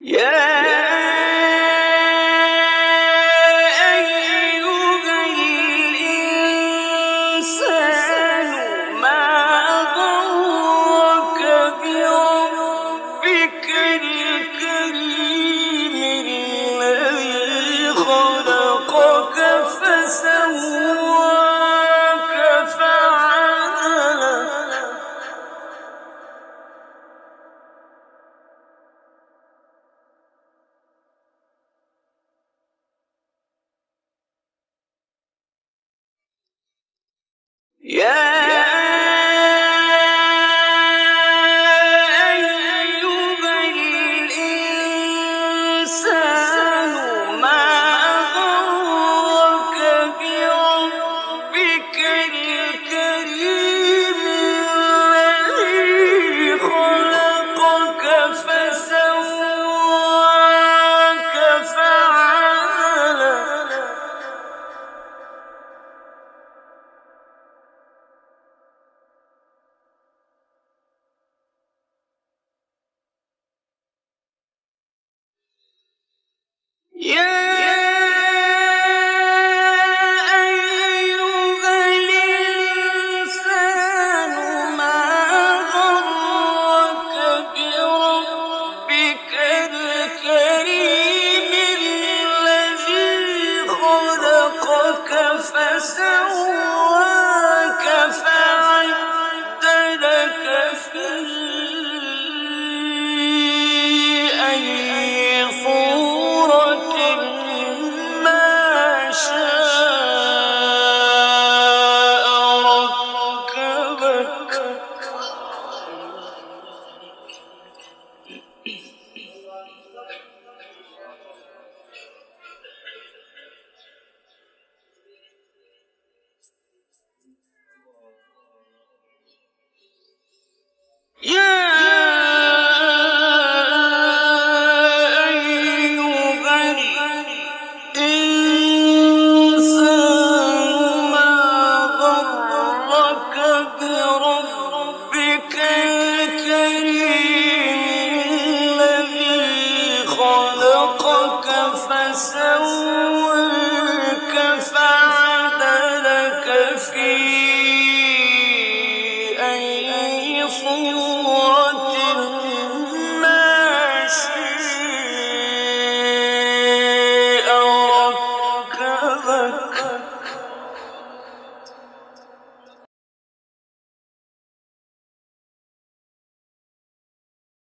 يا أيها الإنسان ما غرك بربك الكريم الذي خلقك فسواك فعدلك يا أيها الإنسان ما غرك بربك الكريم الذي خلقك فسواك فعدلك يا أيها الإنسان ما غرك بربك الكريم الذي خلقك فسواك فعدلك في أي صورة ما شاء ركبك يا أيها الإنسان ما غرك بربك الكريم الذي خلقك فسواك فعدلك في أي صورة